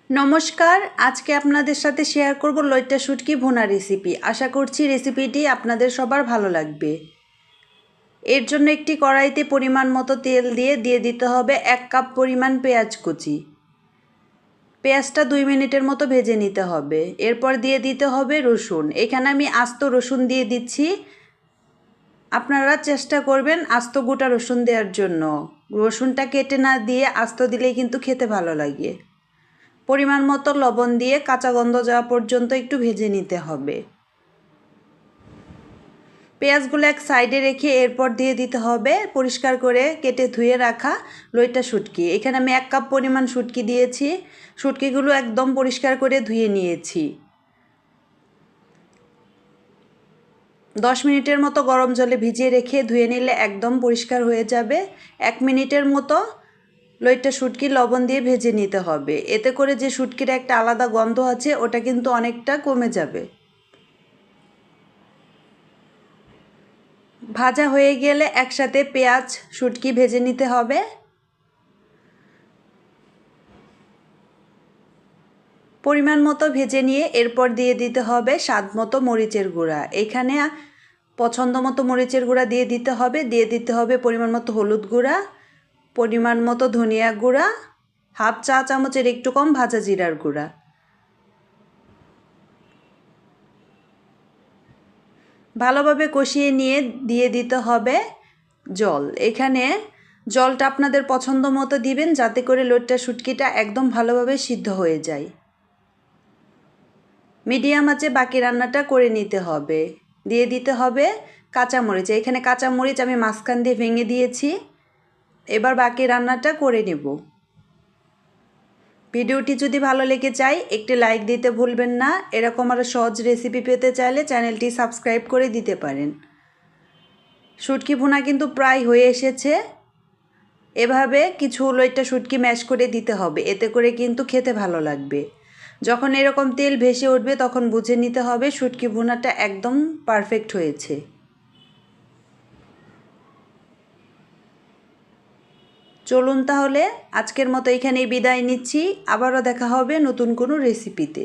নমস্কার, আজকে আপনাদের সাথে শেয়ার করব লইট্টা শুটকি ভুনা রেসিপি। আশা করছি রেসিপিটি আপনাদের সবার ভালো লাগবে। এর জন্য একটি কড়াইতে পরিমাণ মতো তেল দিয়ে দিতে হবে 1 কাপ পরিমাণ পেঁয়াজ কুচি। পেঁয়াজটা 2 মিনিটের মতো ভেজে নিতে হবে। এরপর দিয়ে দিতে হবে রসুন। এখানে আমি আস্ত রসুন দিয়ে দিচ্ছি। আপনারা চেষ্টা করবেন আস্ত গোটা রসুন দেওয়ার জন্য। রসুনটা কেটে না দিয়ে আস্ত দিলেই কিন্তু খেতে ভালো লাগে। পরিমাণ মতো লবণ দিয়ে কাঁচা গন্ধ যাওয়া পর্যন্ত একটু ভেজে নিতে হবে। পেঁয়াজগুলো এক সাইডে রেখে এরপর দিয়ে দিতে হবে পরিষ্কার করে কেটে ধুয়ে রাখা লইট্টা শুটকি। এখানে আমি 1 কাপ পরিমাণ শুটকি দিয়েছি। শুটকিগুলো একদম পরিষ্কার করে ধুয়ে নিয়েছি। 10 মিনিটের মতো গরম জলে ভিজিয়ে রেখে ধুয়ে নিলে একদম পরিষ্কার হয়ে যাবে। 1 মিনিটের মতো লইট্টা শুটকি লবণ দিয়ে ভেজে নিতে হবে। এতে করে যে শুটকির একটা আলাদা গন্ধ আছে ওটা কিন্তু অনেকটা কমে যাবে। ভাজা হয়ে গেলে একসাথে পেঁয়াজ শুটকি ভেজে নিতে হবে। পরিমাণ মতো ভেজে নিয়ে এরপর দিয়ে দিতে হবে স্বাদ মতো মরিচের গুঁড়া। এখানে পছন্দ মতো মরিচের গুঁড়া দিয়ে দিতে হবে পরিমাণ মতো হলুদ গুঁড়া, পরিমাণ মতো ধনিয়া গুঁড়া, হাফ চা চামচের একটু কম ভাজা জিরার গুঁড়া। ভালোভাবে কষিয়ে নিয়ে দিয়ে দিতে হবে জল। এখানে জলটা আপনাদের পছন্দ মতো দিবেন যাতে করে লইট্টা শুটকিটা একদম ভালোভাবে সিদ্ধ হয়ে যায়। মিডিয়াম আঁচে বাকি রান্নাটা করে নিতে হবে। দিয়ে দিতে হবে কাঁচামরিচ। এখানে কাঁচামরিচ আমি মাঝখান দিয়ে ভেঙে দিয়েছি। এবার বাকি রান্নাটা করে নেব। ভিডিওটি যদি ভালো লেগে যায় একটি লাইক দিতে ভুলবেন না। এরকম আরও সহজ রেসিপি পেতে চাইলে চ্যানেলটি সাবস্ক্রাইব করে দিতে পারেন। শুটকি ভুনা কিন্তু প্রায় হয়ে এসেছে। এভাবে কিছু লইট্টা শুটকি ম্যাশ করে দিতে হবে, এতে করে কিন্তু খেতে ভালো লাগবে। যখন এরকম তেল ভেসে উঠবে তখন বুঝে নিতে হবে শুটকি ভুনাটা একদম পারফেক্ট হয়েছে। চলুন তাহলে আজকের মতো এখানেই বিদায় নিচ্ছি। আবারও দেখা হবে নতুন কোনো রেসিপিতে।